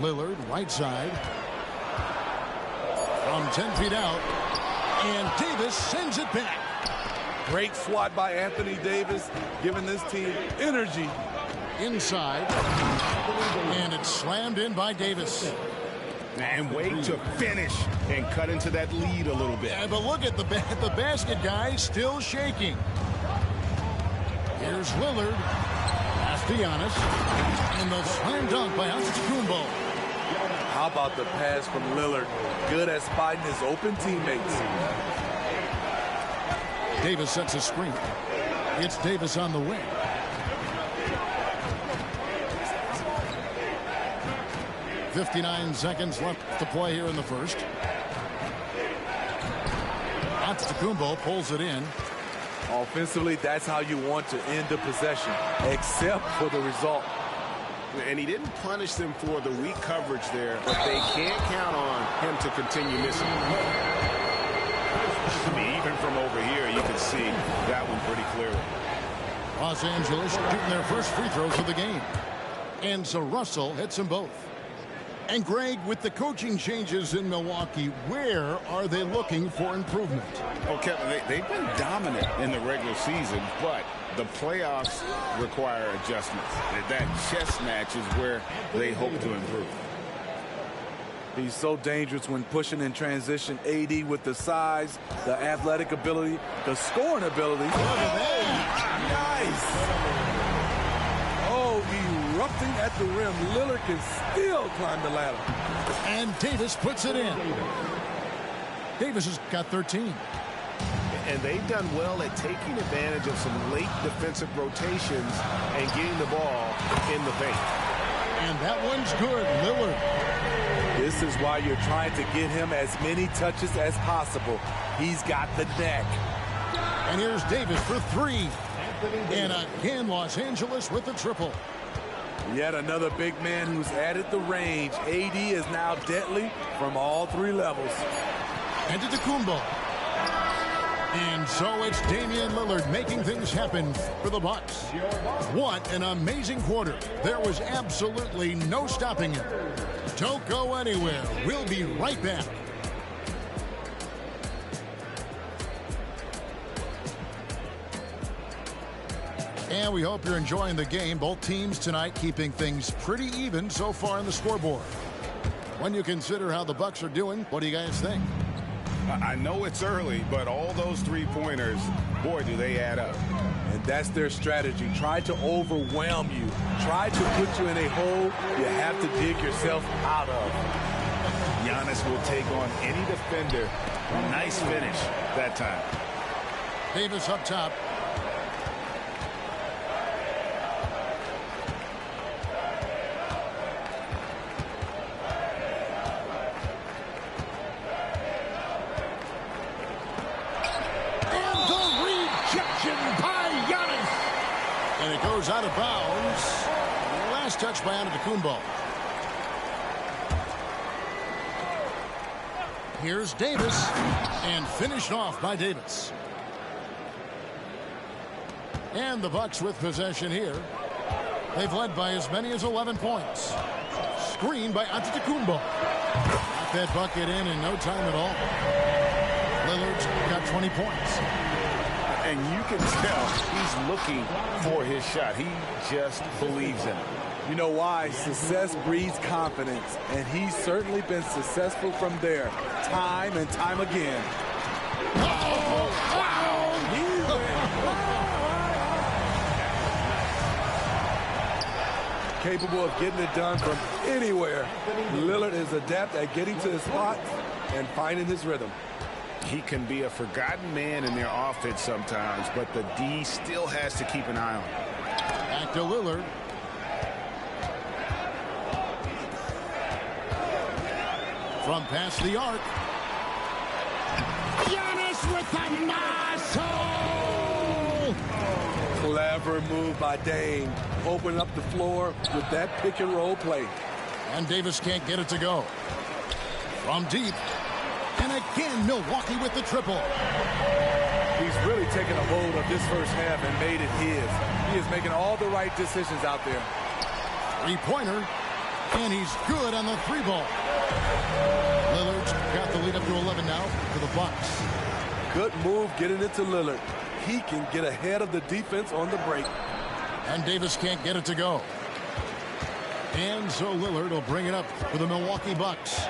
Lillard, right side. From 10 feet out. And Davis sends it back. Great swat by Anthony Davis, giving this team energy. Inside. And it's slammed in by Davis. And wait to finish and cut into that lead a little bit. Yeah, but look at the basket, guys, still shaking. Here's Lillard. Pass to Giannis. And the slam dunk by Antetokounmpo. How about the pass from Lillard? Good at spotting his open teammates. Davis sets a screen. It's Davis on the wing. .59 seconds left to play here in the first. Antetokounmpo pulls it in. Offensively, that's how you want to end the possession, except for the result. And he didn't punish them for the weak coverage there, but they can't count on him to continue missing. I mean, even from over here, you can see that one pretty clearly. Los Angeles shooting their first free throws of the game. And so Russell hits them both. And Greg, with the coaching changes in Milwaukee, where are they looking for improvement? Oh, Kevin, they've been dominant in the regular season, but the playoffs require adjustments. That chess match is where they hope to improve. He's so dangerous when pushing in transition. AD with the size, the athletic ability, the scoring ability. Look at that. Nice. Oh, erupting at the rim. Lillard can still climb the ladder. And Davis puts it in. Davis has got 13. And they've done well at taking advantage of some late defensive rotations and getting the ball in the paint. And that one's good. Lillard. This is why you're trying to get him as many touches as possible. He's got the neck. And here's Davis for three. And again, Los Angeles with the triple. Yet another big man who's added the range. AD is now deadly from all three levels. Antetokounmpo. And so it's Damian Lillard making things happen for the Bucks. What an amazing quarter. There was absolutely no stopping him. Don't go anywhere. We'll be right back. And we hope you're enjoying the game. Both teams tonight keeping things pretty even so far on the scoreboard. When you consider how the Bucks are doing, what do you guys think? I know it's early, but all those three-pointers, boy, do they add up. And that's their strategy. Try to overwhelm you. Try to put you in a hole you have to dig yourself out of. Giannis will take on any defender. Nice finish that time. Davis up top. Out of bounds. Last touch by Antetokounmpo. Here's Davis. And finished off by Davis. And the Bucks with possession here. They've led by as many as 11 points. Screen by Antetokounmpo. Got that bucket in no time at all. Lillard's got 20 points. And you can tell he's looking for his shot. He just believes in it. You know why? Success breeds confidence, and he's certainly been successful from there, time and time again. Capable of getting it done from anywhere. Lillard is adept at getting to his spot and finding his rhythm. He can be a forgotten man in their offense sometimes, but the D still has to keep an eye on him. Back to Lillard. From past the arc. Giannis with the muscle! Clever move by Dame. Opening up the floor with that pick and roll play. And Davis can't get it to go. From deep. And again, Milwaukee with the triple. He's really taken a hold of this first half and made it his. He is making all the right decisions out there. Three-pointer. And he's good on the 3-ball. Lillard's got the lead up to 11 now for the Bucks. Good move getting it to Lillard. He can get ahead of the defense on the break. And Davis can't get it to go. And so Lillard will bring it up for the Milwaukee Bucks.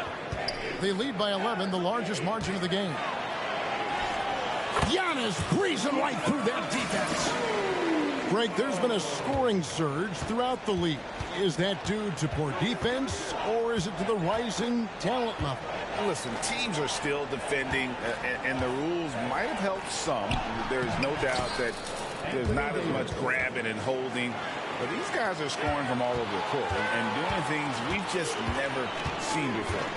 They lead by 11, the largest margin of the game. Giannis breezing right through that defense. Greg, there's been a scoring surge throughout the league. Is that due to poor defense, or is it to the rising talent level? Listen, teams are still defending, and the rules might have helped some. There's no doubt that there's not as much grabbing and holding. But these guys are scoring from all over the court and doing things we've just never seen before.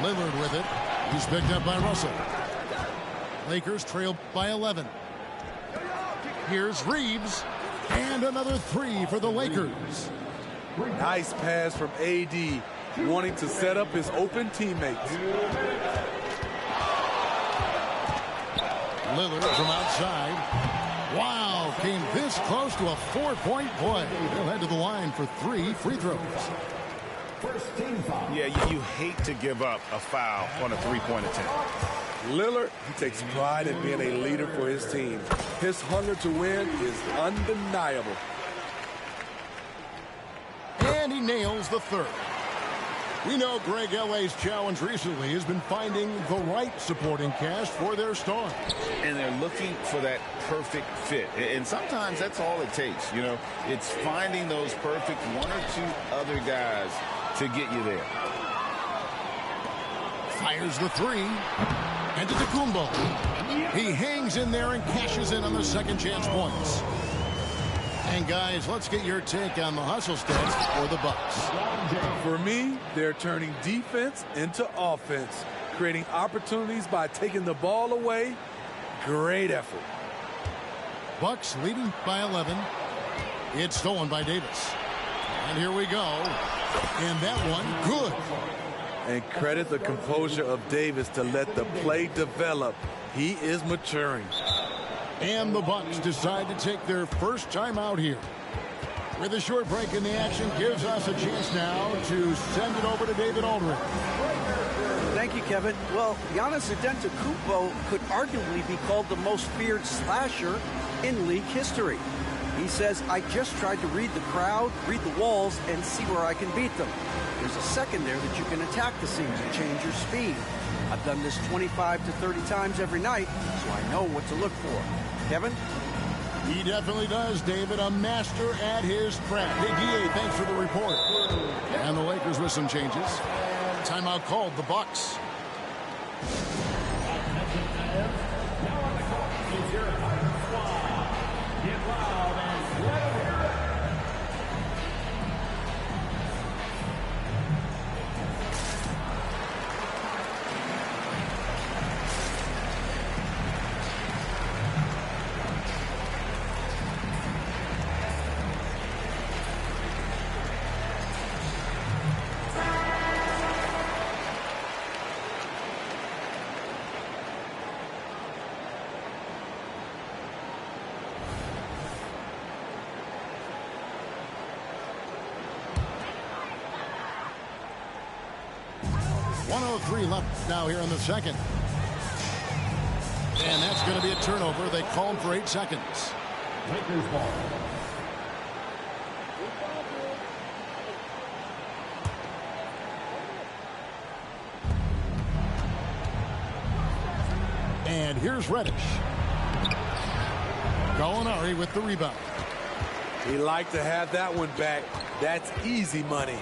Lillard with it. He's picked up by Russell. Lakers trail by 11. Here's Reeves. And another 3 for the Lakers. Nice pass from AD, wanting to set up his open teammates. Lillard from outside. Wow, came this close to a 4-point play. He'll head to the line for 3 free throws. Yeah, you hate to give up a foul on a 3-point attempt. Lillard, he takes pride in being a leader for his team. His hunger to win is undeniable. And he nails the 3rd. We know Greg LA's challenge recently has been finding the right supporting cast for their stars. And they're looking for that perfect fit. And sometimes that's all it takes. You know, it's finding those perfect 1 or 2 other guys to get you there. Fires the 3. And to Kumbo. He hangs in there and cashes in on the second chance points. And guys, let's get your take on the hustle stats for the Bucks. For me, they're turning defense into offense, creating opportunities by taking the ball away. Great effort. Bucks leading by 11. It's stolen by Davis. And here we go. And that one, good. And credit the composure of Davis to let the play develop. He is maturing. And the Bucks decide to take their first time out here. With a short break in the action gives us a chance now to send it over to David Aldridge. Thank you, Kevin. Well, Giannis Antetokounmpo could arguably be called the most feared slasher in league history. He says, I just tried to read the crowd, read the walls, and see where I can beat them. There's a second there that you can attack the seams and change your speed. I've done this 25 to 30 times every night, so I know what to look for. Kevin? He definitely does, David. A master at his craft. Hey, DA, thanks for the report. And the Lakers with some changes. Timeout called, the Bucks. .103 left now here in the second. And that's going to be a turnover. They call him for 8 seconds. Lakers ball. And here's Reddish. Gallinari with the rebound. He liked to have that one back. That's easy money.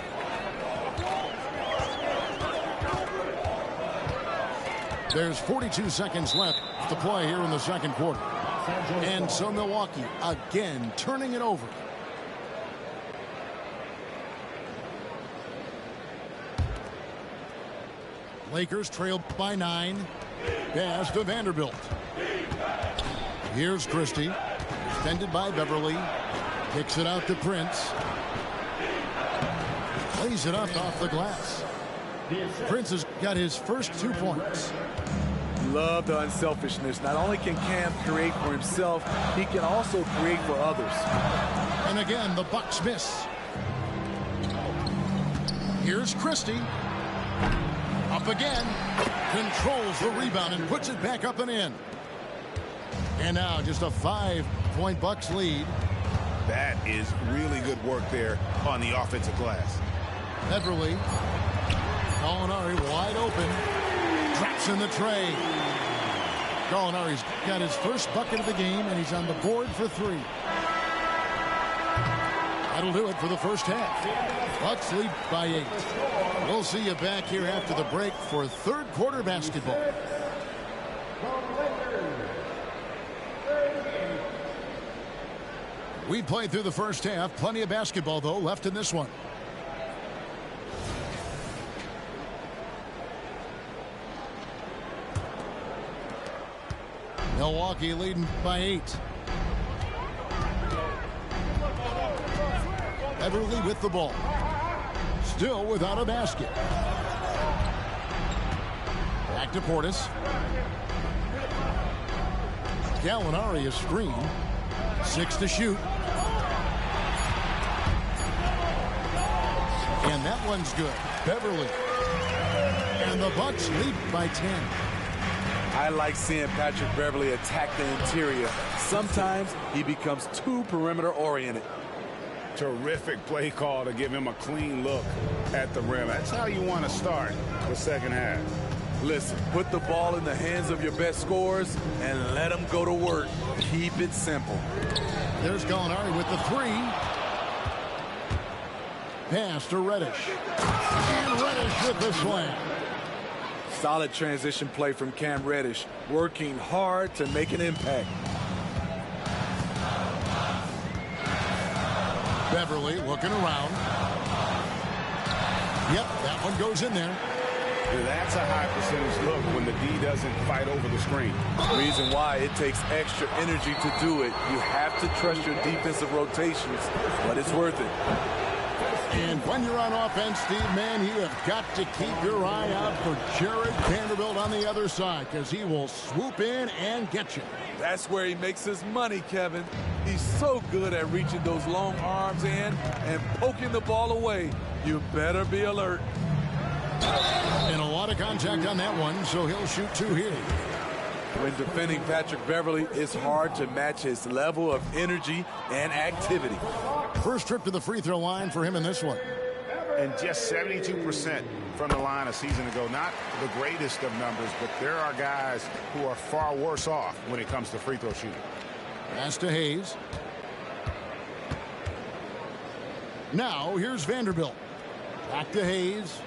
There's 42 seconds left to play here in the second quarter. And so Milwaukee again turning it over. Lakers trail by 9. Pass to Vanderbilt. Here's Christie. Extended by Beverly. Kicks it out to Prince. Plays it up off the glass. Prince has got his first 2 points. Love the unselfishness. Not only can Cam create for himself, he can also create for others. And again, the Bucks miss. Here's Christie. Up again. Controls the rebound and puts it back up and in. And now just a 5-point Bucks lead. That is really good work there on the offensive glass. Beverly. Gallinari wide open. Drops in the tray. Gallinari's got his first bucket of the game, and he's on the board for 3. That'll do it for the first half. Bucks lead by 8. We'll see you back here after the break for third quarter basketball. We played through the first half. Plenty of basketball, though, left in this one. Milwaukee leading by 8. Beverly with the ball. Still without a basket. Back to Portis. Gallinari is screen. 6 to shoot. And that one's good. Beverly. And the Bucks lead by 10. I like seeing Patrick Beverly attack the interior. Sometimes he becomes too perimeter oriented. Terrific play call to give him a clean look at the rim. That's how you want to start the second half. Listen, put the ball in the hands of your best scorers and let them go to work. Keep it simple. There's Gallinari with the 3. Pass to Reddish. And Reddish with the slam. Solid transition play from Cam Reddish, working hard to make an impact. Beverly looking around. Yep, that one goes in there. That's a high percentage look when the D doesn't fight over the screen. Reason why it takes extra energy to do it. You have to trust your defensive rotations, but it's worth it. And when you're on offense, Steve, man, you have got to keep your eye out for Jared Vanderbilt on the other side, because he will swoop in and get you. That's where he makes his money, Kevin. He's so good at reaching those long arms in and poking the ball away. You better be alert. And a lot of contact on that one, so he'll shoot 2 here. When defending Patrick Beverly, it's hard to match his level of energy and activity. First trip to the free throw line for him in this one. And just 72% from the line a season ago. Not the greatest of numbers, but there are guys who are far worse off when it comes to free throw shooting. Pass to Hayes. Now here's Vanderbilt. Back to Hayes.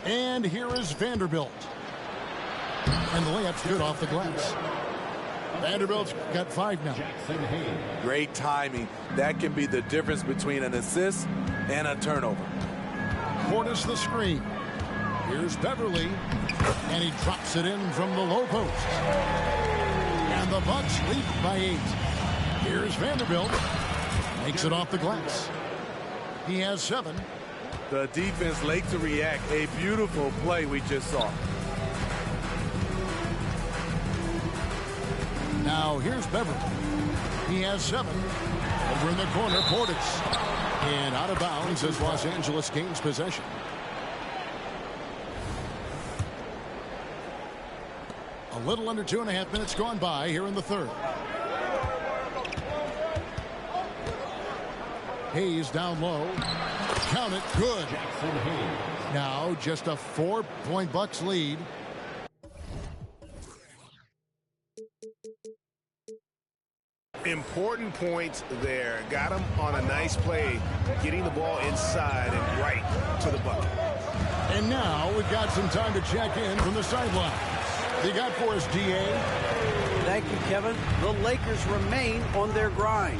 And here is Vanderbilt. And the layup's good off the glass. Vanderbilt's got 5 now. Great timing. That can be the difference between an assist and a turnover. Portis the screen. Here's Beverly. And he drops it in from the low post. And the Bucks lead by 8. Here's Vanderbilt. Makes it off the glass. He has 7. The defense late to react. A beautiful play we just saw. Now here's Beverly. He has 7. Over in the corner, Portis. And out of bounds as Los Angeles gains possession. A little under 2.5 minutes gone by here in the third. Hayes down low. Count it, good. Now just a 4-point Bucks lead. Important points there. Got him on a nice play, getting the ball inside and right to the bucket. And now we've got some time to check in from the sideline. You got for us, DA? Thank you, Kevin. The Lakers remain on their grind.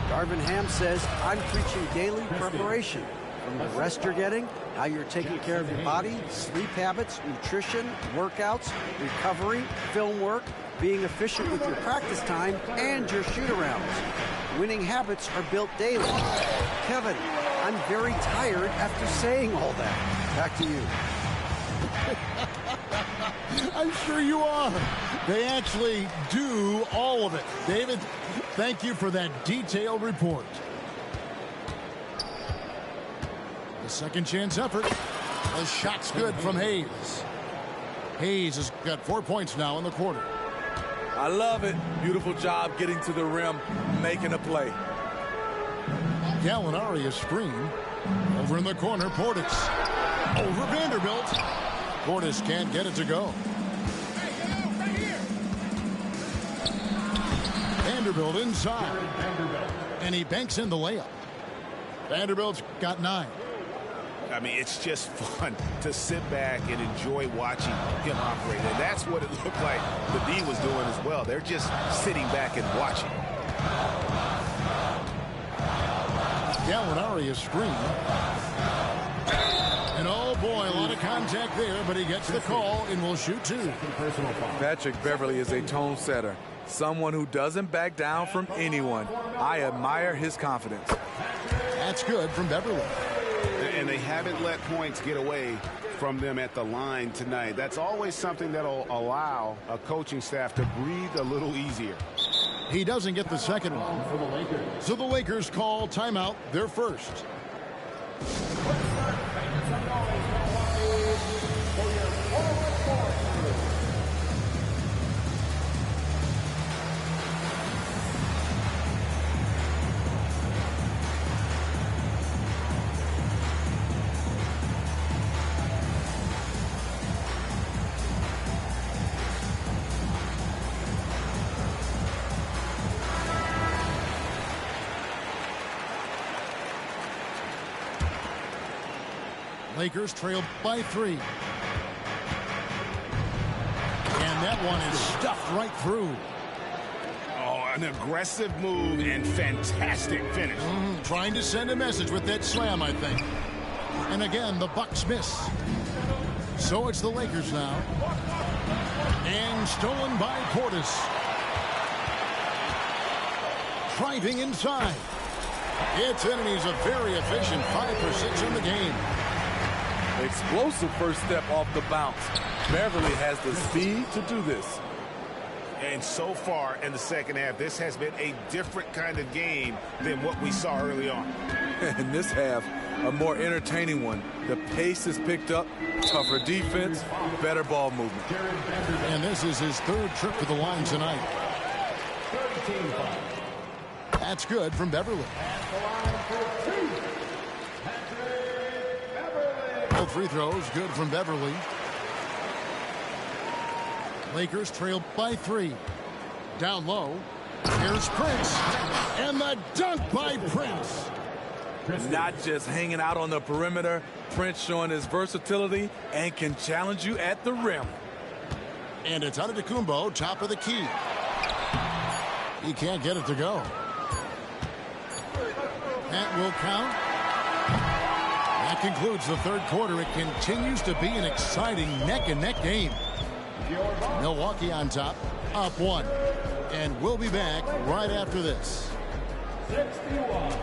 Darvin Ham says, I'm preaching daily preparation. From the rest you're getting, how you're taking care of your body, sleep habits, nutrition, workouts, recovery, film work, being efficient with your practice time, and your shoot-arounds. Winning habits are built daily. Kevin, I'm very tired after saying all that. Back to you. I'm sure you are. They actually do all of it. David, thank you for that detailed report. A second chance effort. The shot's good from Hayes. Hayes has got 4 points now in the quarter. I love it. Beautiful job getting to the rim, making a play. Gallinari a screen. Over in the corner, Portis. Over Vanderbilt. Portis can't get it to go. Vanderbilt inside. And he banks in the layup. Vanderbilt's got 9. I mean, it's just fun to sit back and enjoy watching him operate. And that's what it looked like the D was doing as well. They're just sitting back and watching. Gallinari a screen. And oh boy, a lot of contact there, but he gets the call and will shoot 2. Patrick Beverley is a tone setter. Someone who doesn't back down from anyone. I admire his confidence. That's good from Beverley. And they haven't let points get away from them at the line tonight. That's always something that'll allow a coaching staff to breathe a little easier. He doesn't get the second one. So the Lakers call timeout, their first. Lakers trail by 3. And that one is stuffed right through. Oh, an aggressive move and fantastic finish. Trying to send a message with that slam, I think. And again, the Bucks miss. So it's the Lakers now. And stolen by Portis. Driving inside. It's in, and he's a very efficient 5 for 6 in the game. Explosive first step off the bounce. Beverly has the speed to do this. And so far in the second half, this has been a different kind of game than what we saw early on. In this half, a more entertaining one. The pace is picked up, tougher defense, better ball movement. And this is his 3rd trip to the line tonight. That's good from Beverly. Both free throws good from Beverly. Lakers trail by 3. Down low. Here's Prince. And the dunk by Prince. Not just hanging out on the perimeter. Prince showing his versatility and can challenge you at the rim. And it's Antetokounmpo, top of the key. He can't get it to go. That will count. That concludes the 3rd quarter. It continues to be an exciting neck-and-neck game. Milwaukee on top, up 1. And we'll be back right after this. 61.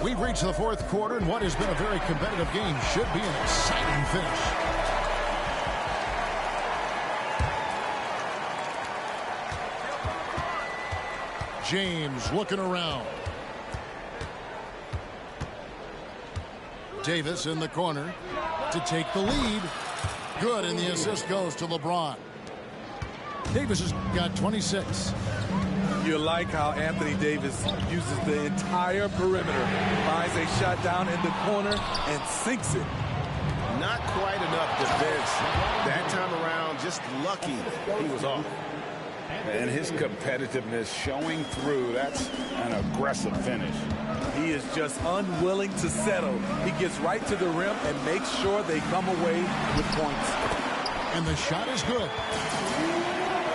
We've reached the 4th quarter, and what has been a very competitive game should be an exciting finish. James looking around. Davis in the corner to take the lead. Good, and the assist goes to LeBron. Davis has got 26. You like how Anthony Davis uses the entire perimeter, finds a shot down in the corner, and sinks it. Not quite enough defense. That time around, just lucky he was off. And his competitiveness showing through. That's an aggressive finish. He is just unwilling to settle. He gets right to the rim and makes sure they come away with points. And the shot is good.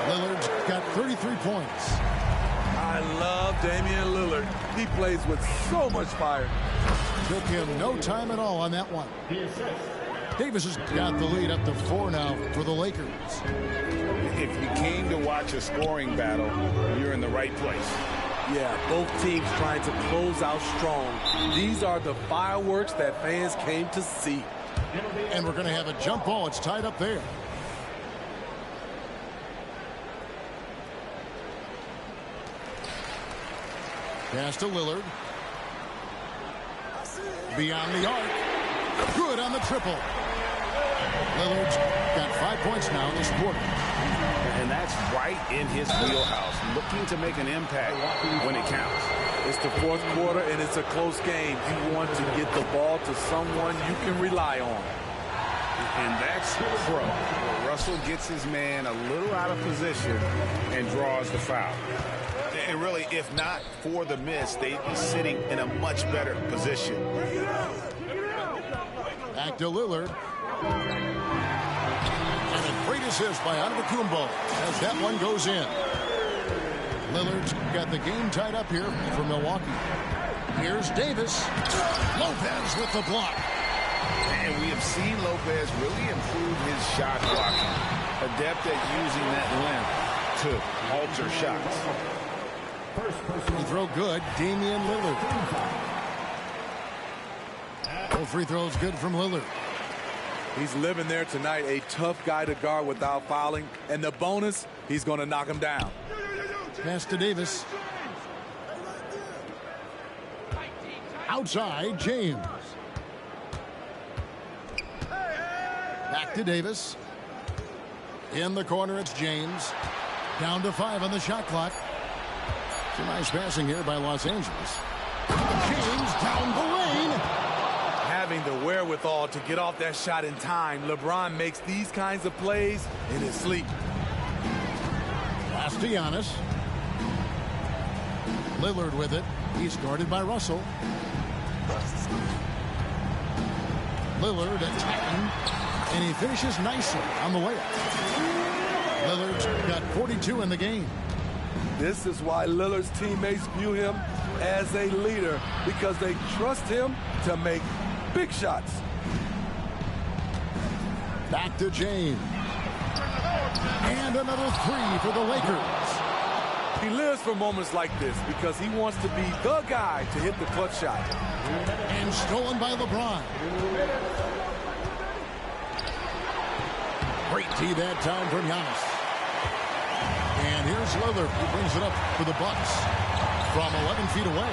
Lillard's got 33 points. I love Damian Lillard. He plays with so much fire. Took him no time at all on that one. Davis has got the lead up to 4 now for the Lakers. If you came to watch a scoring battle, you're in the right place. Yeah, both teams trying to close out strong. These are the fireworks that fans came to see. And we're going to have a jump ball. It's tied up there. Pass to Lillard. Beyond the arc. Good on the triple. Lillard's got 5 points now in this quarter. And that's right in his wheelhouse, looking to make an impact when it counts. It's the fourth quarter, and it's a close game. You want to get the ball to someone you can rely on. And that's pro. Russell gets his man a little out of position and draws the foul. And really, if not for the miss, they'd be sitting in a much better position. Back to Lillard. And a great assist by Antetokounmpo as that one goes in. Lillard's got the game tied up here for Milwaukee. Here's Davis. Lopez with the block. And we have seen Lopez really improve his shot blocking. Adept at using that length to alter shots. Free throw good. Damian Lillard. Both free throws good from Lillard. He's living there tonight. A tough guy to guard without fouling. And the bonus, he's going to knock him down. Pass to Davis. Outside, James. Back to Davis. In the corner, it's James. Down to 5 on the shot clock. Some nice passing here by Los Angeles. James down the lane. Having the wherewithal to get off that shot in time, LeBron makes these kinds of plays in his sleep. Pass to Giannis. Lillard with it. He's guarded by Russell. Lillard attacking, and he finishes nicely on the way up. Lillard's got 42 in the game. This is why Lillard's teammates view him as a leader, because they trust him to make big shots. Back to James. And another 3 for the Lakers. He lives for moments like this because he wants to be the guy to hit the clutch shot. And stolen by LeBron. Great tee that time from Giannis. And here's Lillard, who brings it up for the Bucks from 11 feet away.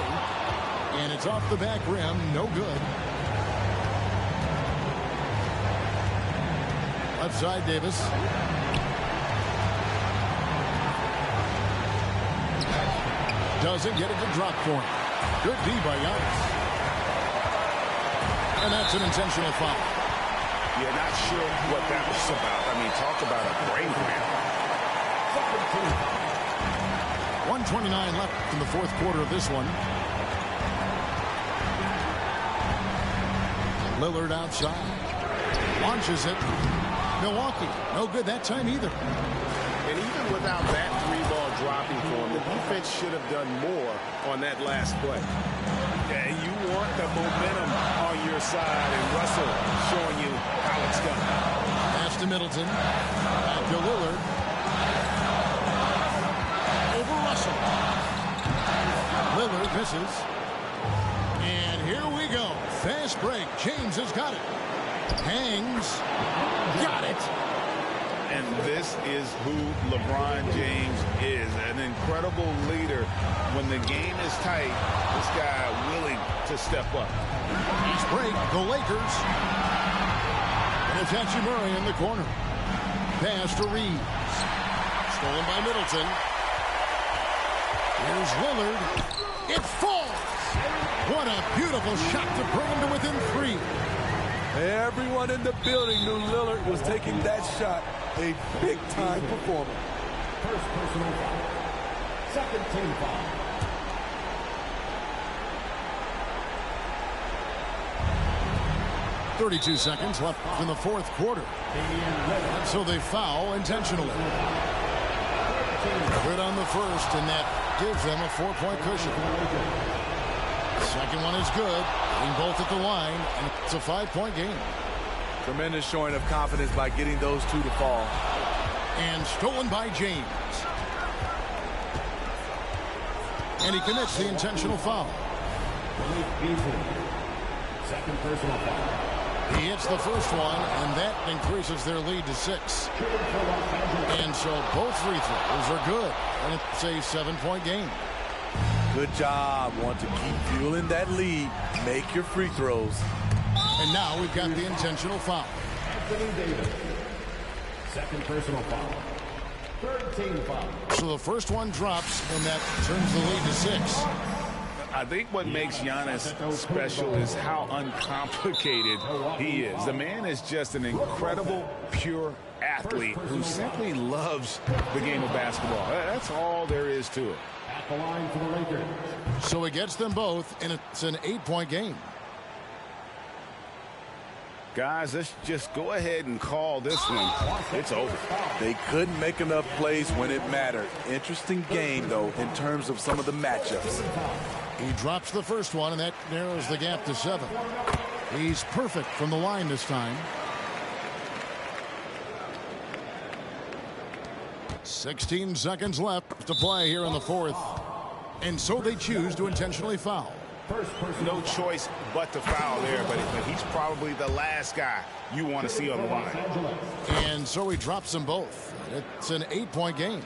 And it's off the back rim. No good. Left side, Davis. Doesn't get it to drop for him. Good D by Giannis. And that's an intentional foul. You're not sure what that was about. I mean, talk about a brain cramp. 1:29 left in the fourth quarter of this one. Lillard outside. Launches it. Milwaukee. No good that time either. And even without that three-ball dropping for him, the defense should have done more on that last play. Yeah, you want the momentum on your side, and Russell showing you how it's done. Pass to Middleton. Back to Lillard. Over Russell. Lillard misses. And here we go. Fast break. James has got it. Hangs. Got it. And this is who LeBron James is, an incredible leader. When the game is tight, this guy willing to step up. Fast break, the Lakers. And it's Hachimura in the corner. Pass to Reeves. Stolen by Middleton. Here's Lillard. It falls. What a beautiful shot to bring him to within 3. Everyone in the building knew Lillard was taking that shot. A big-time performer. First personal foul. Second team foul. .32 seconds left in the fourth quarter. So they foul intentionally. Good on the first, and that gives them a 4-point cushion. Second one is good. Being both at the line, and it's a 5-point game. Tremendous showing of confidence by getting those two to fall. And stolen by James. And he commits the intentional foul. Second personal foul. He hits the first one, and that increases their lead to 6. And so both free throws are good, and it's a 7-point game. Good job. Want to keep fueling that lead. Make your free throws. And now we've got the intentional foul. Anthony Davis. Second personal foul. Third team foul. So the first one drops, and that turns the lead to 6. I think what makes Giannis special is how uncomplicated he is. The man is just an incredible, pure athlete who simply loves the game of basketball. That's all there is to it. At the line for the Lakers. So he gets them both, and it's an 8-point game. Guys, let's just go ahead and call this one. It's over. They couldn't make enough plays when it mattered. Interesting game, though, in terms of some of the matchups. He drops the first one, and that narrows the gap to 7. He's perfect from the line this time. 16 seconds left to play here in the fourth. And so they choose to intentionally foul. No choice but to foul there, but he's probably the last guy you want to see on the line. And so he drops them both. It's an 8-point game.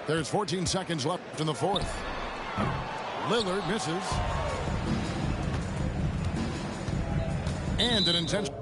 There's 14 seconds left in the fourth. Lillard misses. And an intentional.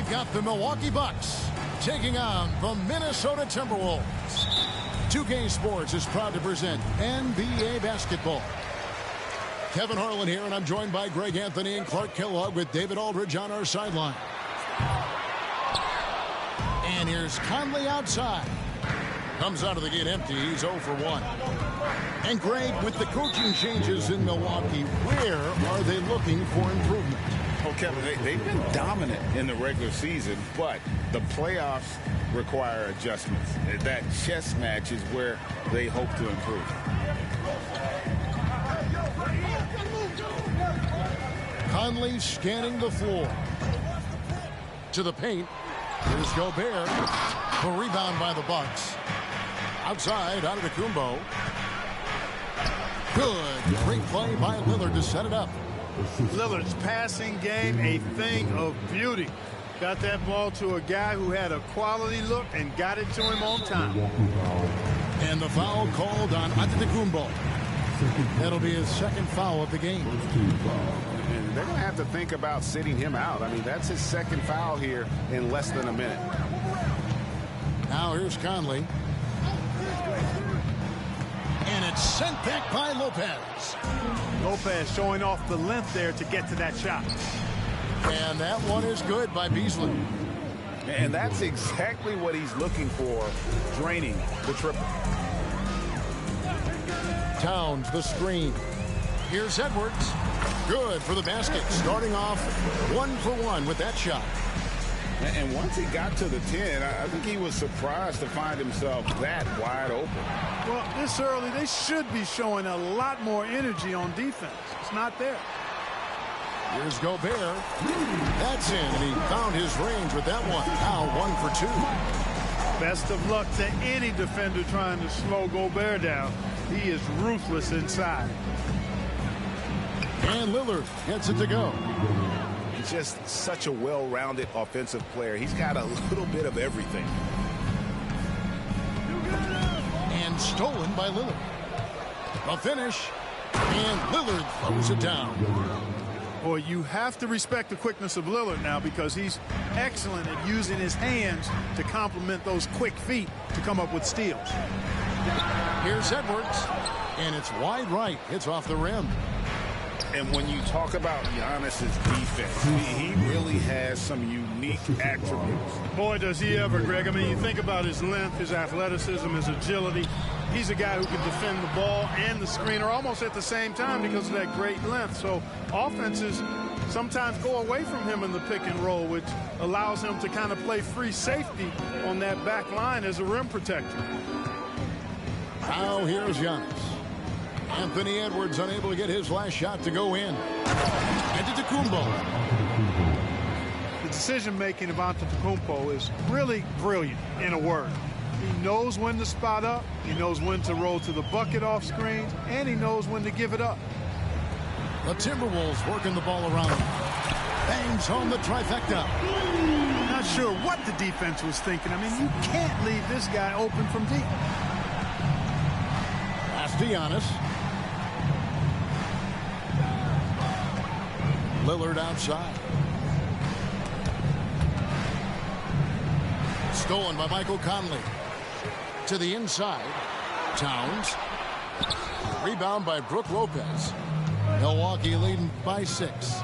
we've got the Milwaukee Bucks taking on the Minnesota Timberwolves. 2K Sports is proud to present NBA basketball. Kevin Harlan here, and I'm joined by Greg Anthony and Clark Kellogg with David Aldridge on our sideline. And here's Conley outside. Comes out of the gate empty. He's 0 for 1. And Greg, with the coaching changes in Milwaukee, where are they looking for improvement? Oh, Kevin, they've been dominant in the regular season, but the playoffs require adjustments. That chess match is where they hope to improve. Conley scanning the floor. To the paint. Here's Gobert. A rebound by the Bucks. Outside, out of the Kumbo. Good. Great play by Lillard to set it up. Lillard's passing game, a thing of beauty. Got that ball to a guy who had a quality look and got it to him on time. And the foul called on Antetokounmpo. That'll be his second foul of the game. And they're going to have to think about sitting him out. I mean, that's his second foul here in less than a minute. Now here's Conley. And it's sent back by Lopez. Lopez showing off the length there to get to that shot. And that one is good by Beasley. And that's exactly what he's looking for, draining the triple. Towns, the screen. Here's Edwards. Good for the basket. Starting off 1 for 1 with that shot. And once he got to the 10, I think he was surprised to find himself that wide open. Well, this early, they should be showing a lot more energy on defense. It's not there. Here's Gobert. That's in, and he found his range with that one. Now 1 for 2. Best of luck to any defender trying to slow Gobert down. He is ruthless inside. And Lillard gets it to go. He's just such a well-rounded offensive player. He's got a little bit of everything. And stolen by Lillard. A finish. And Lillard throws it down. Boy, you have to respect the quickness of Lillard now because he's excellent at using his hands to complement those quick feet to come up with steals. Here's Edwards. And it's wide right. It's off the rim. And when you talk about Giannis's defense, he really has some unique attributes. Boy, does he ever, Greg. I mean, you think about his length, his athleticism, his agility. He's a guy who can defend the ball and the screener almost at the same time because of that great length. So offenses sometimes go away from him in the pick and roll, which allows him to kind of play free safety on that back line as a rim protector. Now here's Giannis. Anthony Edwards unable to get his last shot to go in. Antetokounmpo. The decision-making of Antetokounmpo is really brilliant, in a word. He knows when to spot up, he knows when to roll to the bucket off screens, and he knows when to give it up. The Timberwolves working the ball around him. Bangs home the trifecta. Not sure what the defense was thinking. I mean, you can't leave this guy open from deep. Pass to Giannis. Lillard outside. Stolen by Michael Conley. To the inside. Towns. Rebound by Brook Lopez. Milwaukee leading by 6.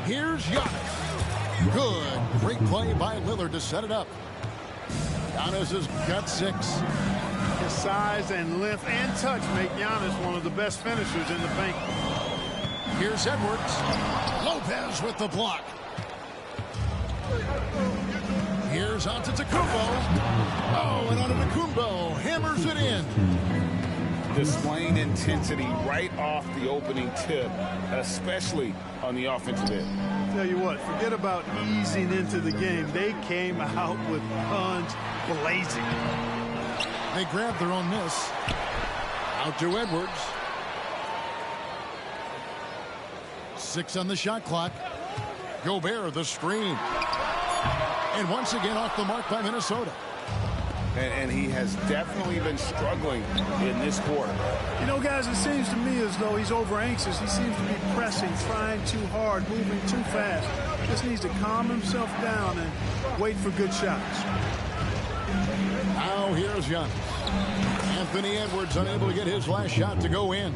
Here's Giannis. Good. Great play by Lillard to set it up. Giannis has got 6. His size and length and touch make Giannis one of the best finishers in the paint. Here's Edwards. Lopez with the block. Here's Antetokounmpo. Oh, and Antetokounmpo hammers it in. Displaying intensity right off the opening tip, especially on the offensive end. Tell you what, forget about easing into the game. They came out with guns blazing. They grabbed their own miss. Out to Edwards. 6 on the shot clock. Gobert, the screen. And once again off the mark by Minnesota. and he has definitely been struggling in this quarter. You know, guys, it seems to me as though he's over anxious. He seems to be pressing, trying too hard, moving too fast. Just needs to calm himself down and wait for good shots. Now here's Giannis. Anthony Edwards unable to get his last shot to go in.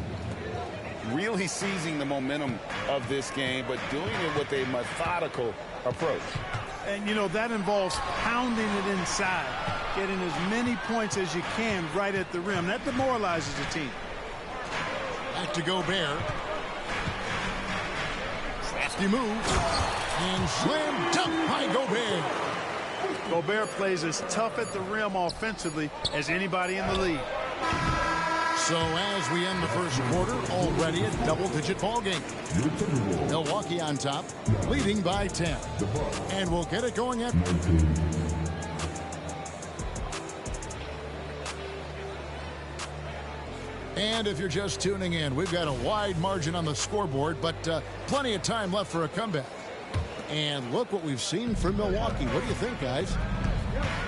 Really seizing the momentum of this game, but doing it with a methodical approach. And, you know, that involves pounding it inside, getting as many points as you can right at the rim. That demoralizes the team. Back to Gobert. Crafty move. And slam dunk by Gobert. Gobert plays as tough at the rim offensively as anybody in the league. So as we end the first quarter, already a double-digit ball game. Milwaukee on top, leading by 10. And we'll get it going at... And if you're just tuning in, we've got a wide margin on the scoreboard, but plenty of time left for a comeback. And look what we've seen from Milwaukee. What do you think, guys?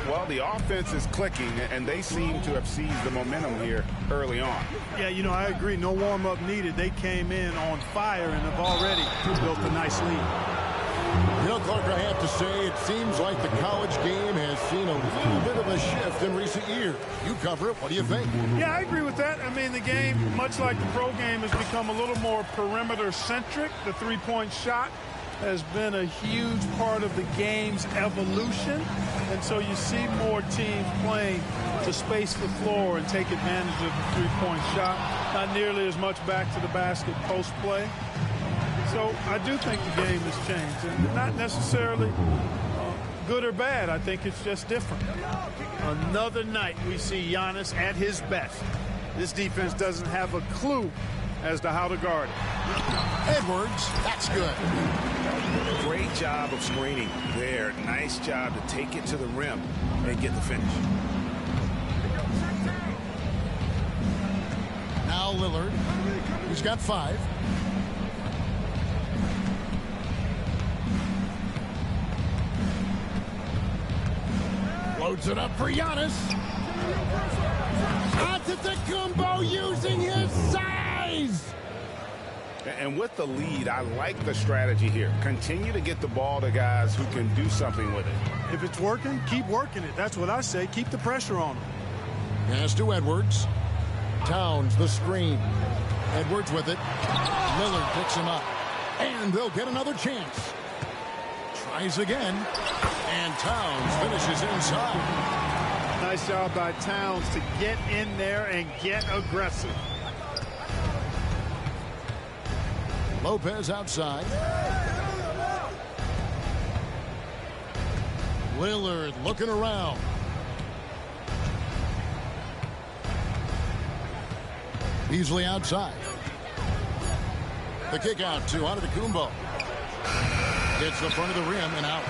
Well, the offense is clicking, and they seem to have seized the momentum here early on. Yeah, you know, I agree. No warm-up needed. They came in on fire and have already built a nice lead. You know, Clark, I have to say, it seems like the college game has seen a little bit of a shift in recent years. You cover it. What do you think? Yeah, I agree with that. I mean, the game, much like the pro game, has become a little more perimeter-centric. The three-point shot has been a huge part of the game's evolution. And so you see more teams playing to space the floor and take advantage of the three-point shot. Not nearly as much back to the basket post play. So I do think the game has changed. And not necessarily good or bad. I think it's just different. Another night we see Giannis at his best. This defense doesn't have a clue as to how to guard it. Edwards, that's good. Great job of screening there. Nice job to take it to the rim and get the finish. Now Lillard, he's got 5. Loads it up for Giannis. Antetokounmpo using his size. And with the lead, I like the strategy here. Continue to get the ball to guys who can do something with it. If it's working, keep working it. That's what I say. Keep the pressure on them. Pass to Edwards. Towns the screen. Edwards with it. Lillard picks him up. And they'll get another chance. Tries again. And Towns finishes inside. Nice job by Towns to get in there and get aggressive. Lopez outside. Lillard looking around. Beasley outside. The kick out to Antetokounmpo. Hits the front of the rim and out.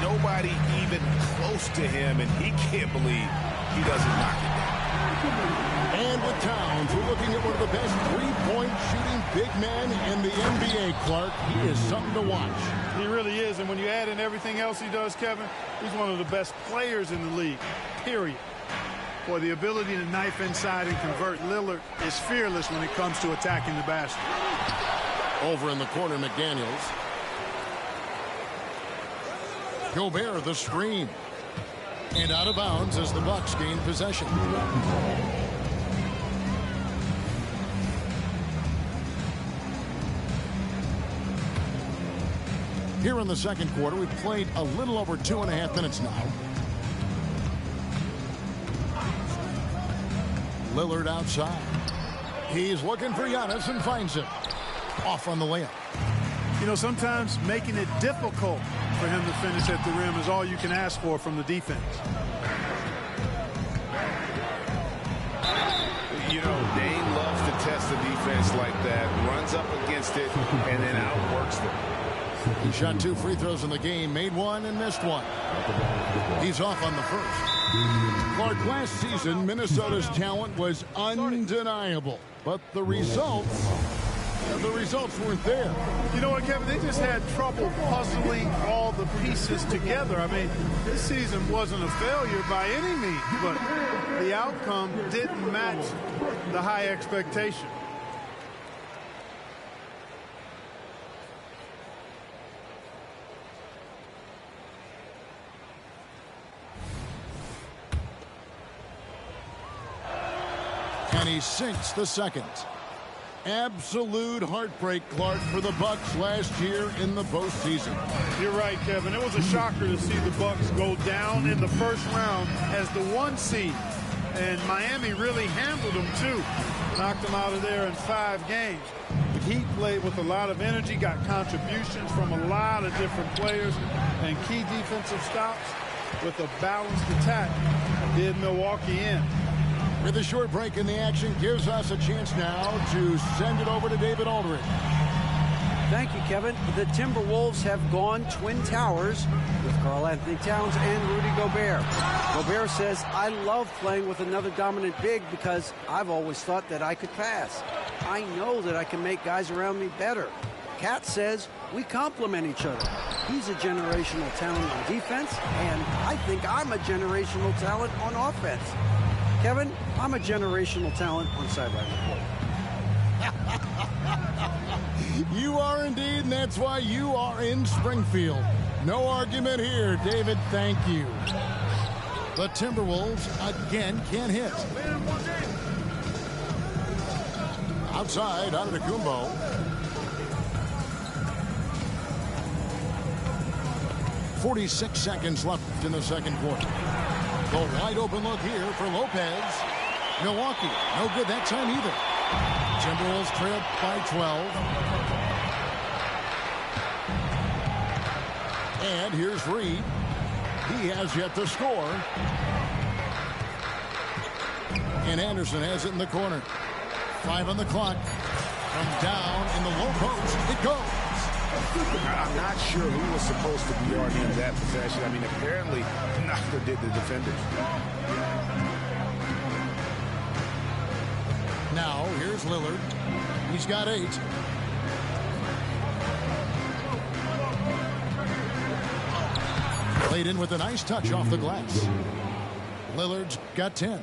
Nobody even close to him, and he can't believe he doesn't knock it down. And with Towns, we're looking at one of the best three-point shooting big men in the NBA, Clark. He is something to watch. He really is, and when you add in everything else he does, Kevin, he's one of the best players in the league, period. For the ability to knife inside and convert, Lillard is fearless when it comes to attacking the basket. Over in the corner, McDaniels. Gobert the screen. And out of bounds as the Bucks gain possession. Here in the second quarter, we've played a little over 2.5 minutes now. Lillard outside. He's looking for Giannis and finds him. Off on the layup. You know, sometimes making it difficult for him to finish at the rim is all you can ask for from the defense. You know, Dane loves to test the defense like that, runs up against it, and then outworks them. He shot 2 free throws in the game, made 1 and missed 1. He's off on the first. Clark, last season, Minnesota's talent was undeniable, but the results The results weren't there. You know what, Kevin? They just had trouble puzzling all the pieces together. I mean, this season wasn't a failure by any means, but the outcome didn't match the high expectation. And he sinks the second. Absolute heartbreak, Clark, for the Bucks last year in the postseason. You're right, Kevin. It was a shocker to see the Bucks go down in the first round as the 1 seed. And Miami really handled them, too. Knocked them out of there in 5 games. The Heat played with a lot of energy, got contributions from a lot of different players, and key defensive stops with a balanced attack did Milwaukee in. With a short break in the action, gives us a chance now to send it over to David Aldridge. Thank you, Kevin. The Timberwolves have gone Twin Towers with Karl-Anthony Towns and Rudy Gobert. Gobert says, I love playing with another dominant big because I've always thought that I could pass. I know that I can make guys around me better. Cat says, we complement each other. He's a generational talent on defense, and I think I'm a generational talent on offense. Kevin, I'm a generational talent on sideline report. You are indeed, and that's why you are in Springfield. No argument here, David. Thank you. The Timberwolves again can't hit. Outside, Antetokounmpo. .46 seconds left in the second quarter. The wide open look here for Lopez. Milwaukee, no good that time either. Timberwolves trail by 12. And here's Reed. He has yet to score. And Anderson has it in the corner. 5 on the clock. From down in the low post, it goes. I'm not sure who was supposed to be on him that possession. I mean, apparently, neither did the defenders. Now, here's Lillard. He's got 8. Played in with a nice touch off the glass. Lillard's got 10.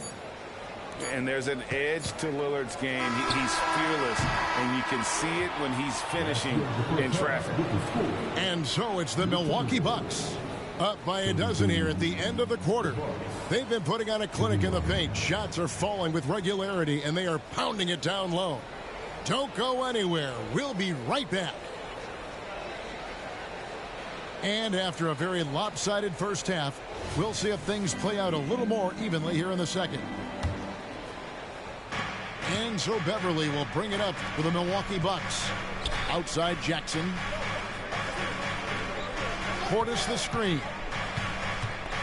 And there's an edge to Lillard's game. He's fearless, and you can see it when he's finishing in traffic. And so it's the Milwaukee Bucks. Up by a dozen here at the end of the quarter. They've been putting on a clinic in the paint. Shots are falling with regularity, and they are pounding it down low. Don't go anywhere. We'll be right back. And after a very lopsided first half, we'll see if things play out a little more evenly here in the second. And so Beverly will bring it up for the Milwaukee Bucks. Outside Jackson. Portis the screen.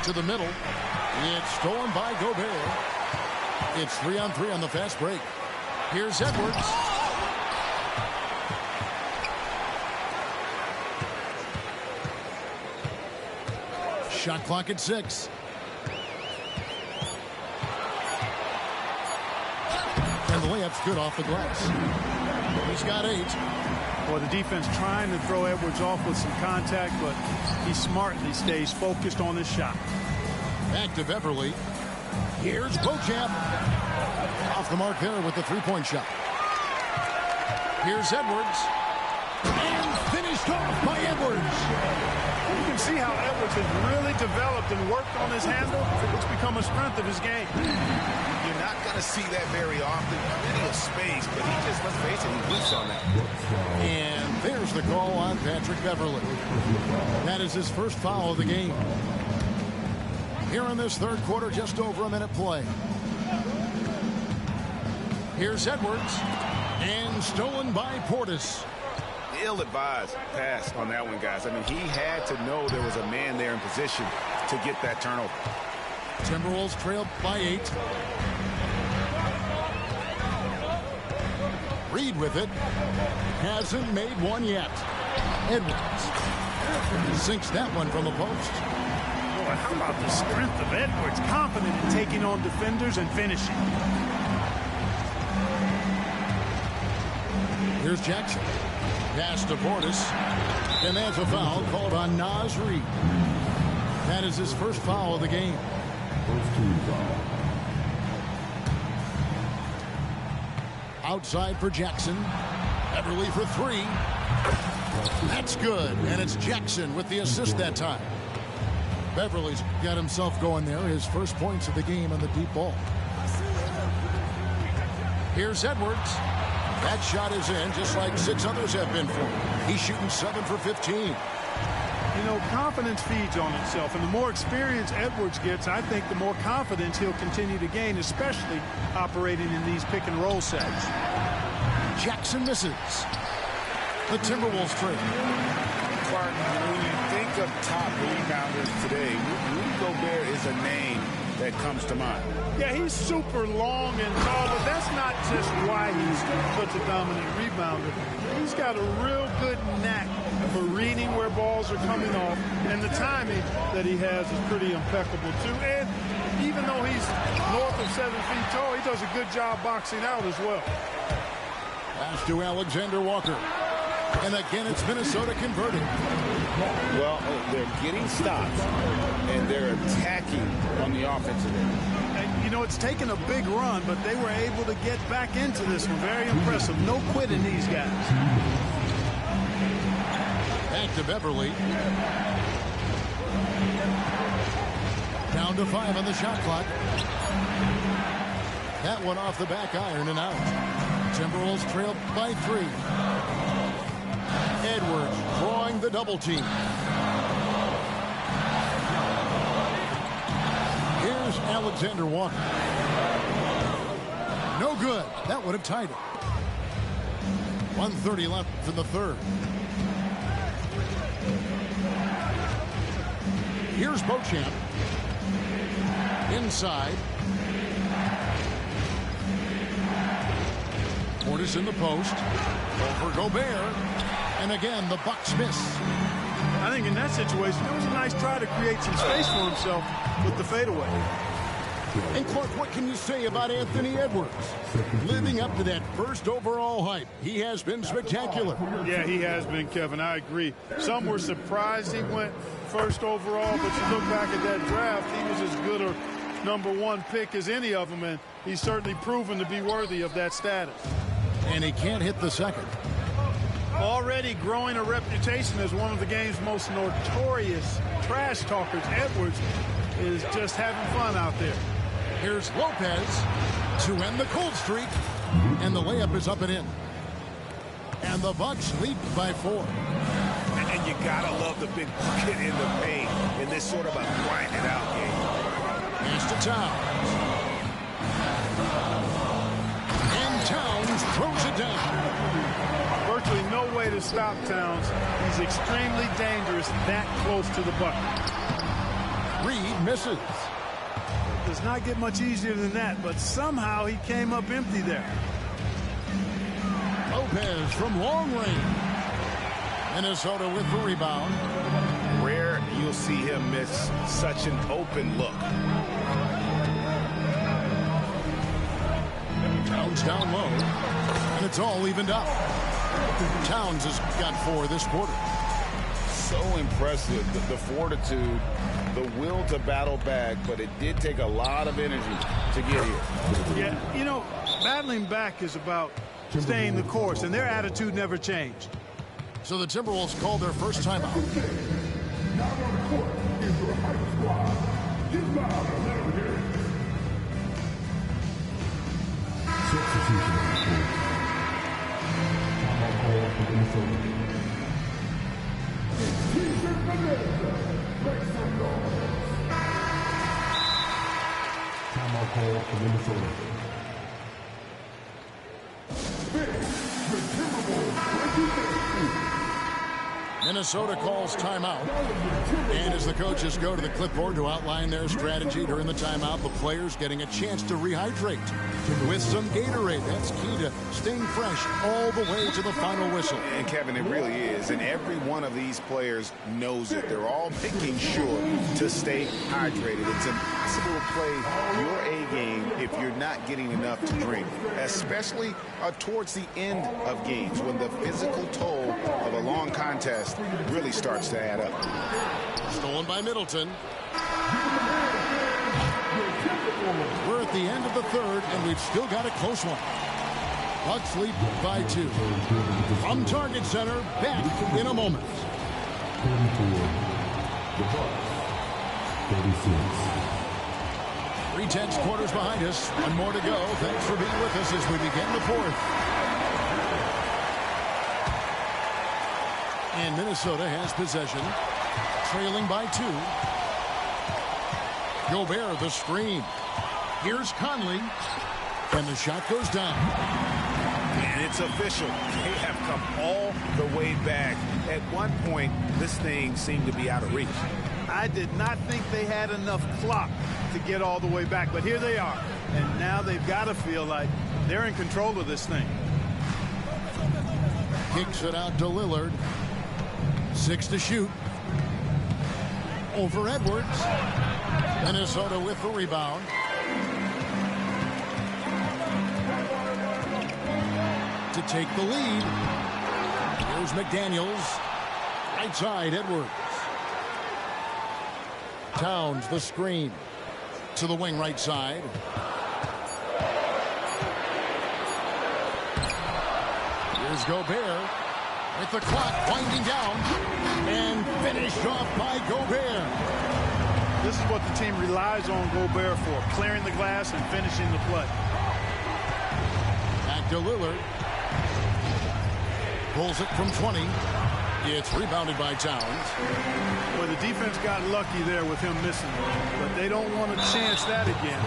To the middle. It's stolen by Gobert. It's 3-on-3 on the fast break. Here's Edwards. Shot clock at 6. And the layup's good off the glass. He's got 8. Well, the defense trying to throw Edwards off with some contact, but he smartly stays focused on his shot. Back to Beverly. Here's Beauchamp. Off the mark there with the three-point shot. Here's Edwards. And finished off by Edwards. You can see how Edwards has really developed and worked on his handle. It's become a strength of his game. You're not going to see that very often. Plenty of space, but he just, let's face it, he whiffs on that. And there's the call on Patrick Beverly. That is his first foul of the game. Here in this third quarter, just over a minute play. Here's Edwards. And stolen by Portis. Ill-advised pass on that one, guys. I mean, he had to know there was a man there in position to get that turnover. Timberwolves trailed by 8. Reed with it. Hasn't made one yet. Edwards sinks that one from the post. Boy, how about the strength of Edwards? Confident in taking on defenders and finishing. Here's Jackson. Pass to Portis. And that's a foul called on Naz Reid. That is his first foul of the game. First team foul. Outside for Jackson. Beverly for three. That's good. And it's Jackson with the assist that time. Beverly's got himself going there. His first points of the game on the deep ball. Here's Edwards. That shot is in, just like 6 others have been for him. He's shooting 7 for 15. You know, confidence feeds on itself, and the more experience Edwards gets, I think the more confidence he'll continue to gain, especially operating in these pick-and-roll sets. Jackson misses. The Timberwolves trail. Clark, when you think of top rebounders today, Rudy Gobert is a name that comes to mind. Yeah, he's super long and tall, but that's not just why he's such a dominant rebounder. He's got a real good knack for reading where balls are coming off, and the timing that he has is pretty impeccable, too. And even though he's north of 7 feet tall, he does a good job boxing out as well. Pass to Alexander Walker. And again, it's Minnesota converting. Well, they're getting stops, and they're attacking on the offensive end. And, you know, it's taken a big run, but they were able to get back into this one. Very impressive. No quitting these guys. Back to Beverly. Down to 5 on the shot clock. That one off the back iron and out. Timberwolves trailed by 3. Edwards drawing the double team. Here's Alexander Walker. No good. That would have tied it. 1:30 left in the third. Here's Beauchamp. Inside. Portis in the post. Over Gobert. And again, the Bucks miss. I think in that situation, it was a nice try to create some space for himself with the fadeaway. And Clark, what can you say about Anthony Edwards? Living up to that first overall hype, he has been spectacular. Yeah, he has been, Kevin. I agree. Some were surprised he went first overall, but you look back at that draft, he was as good a #1 pick as any of them, and he's certainly proven to be worthy of that status. And he can't hit the second. Already growing a reputation as one of the game's most notorious trash talkers, Edwards is just having fun out there. Here's Lopez to end the cold streak, and the layup is up and in. And the Bucks lead by 4. And you gotta love the big bucket in the paint in this sort of a grinded out game. Pass to Towns. And Towns throws it down. Virtually no way to stop Towns. He's extremely dangerous that close to the bucket. Reid misses. It does not get much easier than that, but somehow he came up empty there. Lopez from long range. Minnesota with the rebound. Rare you'll see him miss such an open look. Towns down low, and it's all evened up. Towns has got 4 this quarter. So impressive, the fortitude, the will to battle back, but it did take a lot of energy to get here. Yeah, you know, battling back is about staying the course, and their attitude never changed. So the Timberwolves called their first timeout. Now on the court is your hype squad. Get loud and let them hear it. Substitution on the court. Timeout call for Minnesota. T-shirt Mendoza, make some noise. Timeout call for Minnesota. The Timberwolves 2019. Minnesota calls timeout. And as the coaches go to the clipboard to outline their strategy during the timeout, the players getting a chance to rehydrate with some Gatorade. That's key to staying fresh all the way to the final whistle. And Kevin, it really is. And every one of these players knows it. They're all making sure to stay hydrated. It's impossible to play your A game if you're not getting enough to drink, especially towards the end of games when the physical toll of a long contest really starts to add up. Stolen by Middleton. We're at the end of the third, and we've still got a close one. Bucks lead by 2. From Target Center, back in a moment. 3/10 quarters behind us. One more to go. Thanks for being with us as we begin the fourth. And Minnesota has possession, trailing by 2. Gobert, the screen. Here's Conley, and the shot goes down. And it's official. They have come all the way back. At one point, this thing seemed to be out of reach. I did not think they had enough clock to get all the way back, but here they are. And now they've got to feel like they're in control of this thing. Kicks it out to Lillard. 6 to shoot. Over Edwards. Minnesota with the rebound. To take the lead. Here's McDaniels. Right side, Edwards. Towns, the screen. To the wing right side. Here's Gobert. With the clock winding down. And finished off by Gobert. This is what the team relies on Gobert for, clearing the glass and finishing the play. Back to Lillard. Pulls it from 20. It's rebounded by Towns. Well, the defense got lucky there with him missing, but they don't want to chance that again.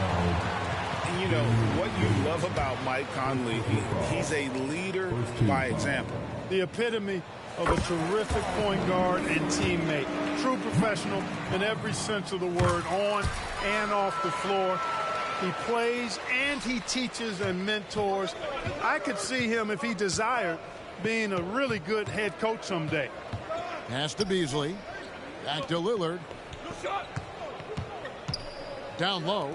And you know, what you love about Mike Conley, he's a leader by example. The epitome of a terrific point guard and teammate. True professional in every sense of the word, on and off the floor. He plays and he teaches and mentors. I could see him, if he desired, being a really good head coach someday. Pass to Beasley. Back to Lillard. Down low.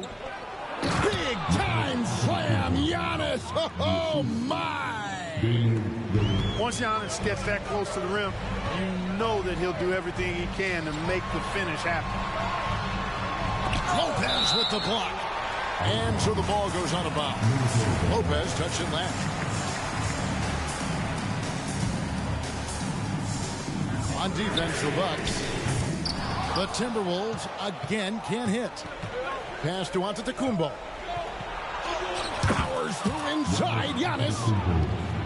Big time slam, Giannis. Oh my! Once Giannis gets that close to the rim, you know that he'll do everything he can to make the finish happen. Lopez with the block. And so the ball goes out of bounds. Lopez touched it last. On defense, the Bucks. The Timberwolves again can't hit. Pass to Antetokounmpo. Powers through inside. Giannis.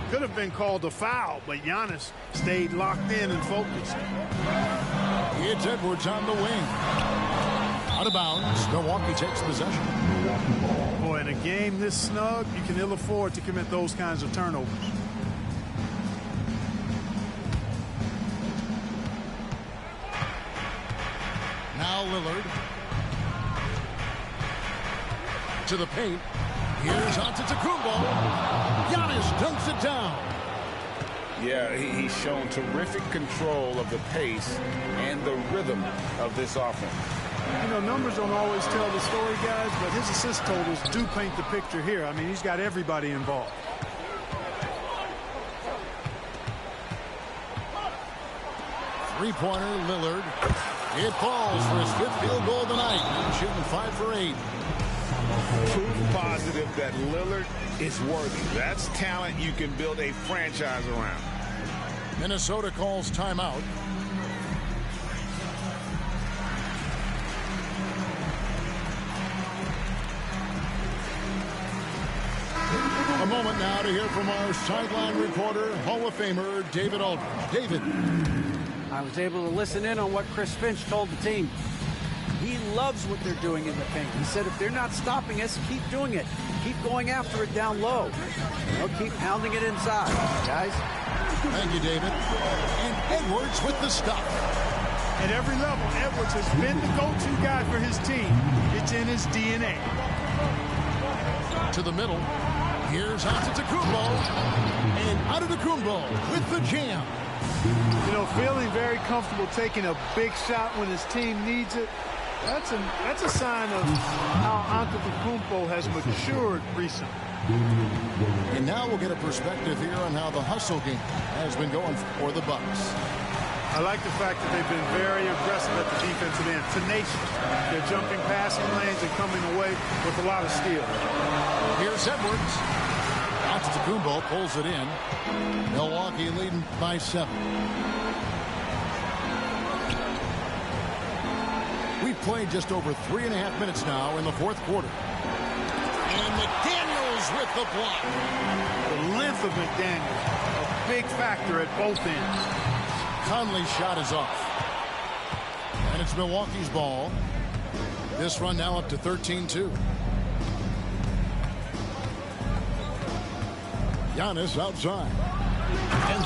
Could have been called a foul, but Giannis stayed locked in and focused. It's Edwards on the wing. Out of bounds. Milwaukee takes possession. Boy, in a game this snug, you can ill afford to commit those kinds of turnovers. Now Lillard. To the paint. Here's Antetokounmpo. Giannis dunks it down. Yeah, he's shown terrific control of the pace and the rhythm of this offense. You know, numbers don't always tell the story, guys, but his assist totals do paint the picture here. I mean, he's got everybody involved. Three-pointer, Lillard. It falls for his 5th field goal of the night. He's shooting 5 for 8. Proof positive that Lillard is worthy. That's talent you can build a franchise around. Minnesota calls timeout. A moment now to hear from our sideline reporter, Hall of Famer David Aldridge. David. I was able to listen in on what Chris Finch told the team. He loves what they're doing in the paint. He said if they're not stopping us, keep doing it. Keep going after it down low. You know, keep pounding it inside, guys. Thank you, David. And Edwards with the stop. At every level, Edwards has been the go-to guy for his team. It's in his DNA. To the middle. Here's Antetokounmpo. And Antetokounmpo with the jam. You know, feeling very comfortable taking a big shot when his team needs it. That's a sign of how Antetokounmpo has matured recently. And now we'll get a perspective here on how the hustle game has been going for the Bucks. I like the fact that they've been very aggressive at the defensive end, tenacious. They're jumping passing lanes and coming away with a lot of steal. Here's Edwards. Antetokounmpo pulls it in. Milwaukee leading by 7. We've played just over 3.5 minutes now in the fourth quarter. And McDaniels with the block. The length of McDaniels, a big factor at both ends. Conley's shot is off. And it's Milwaukee's ball. This run now up to 13-2. Giannis outside. And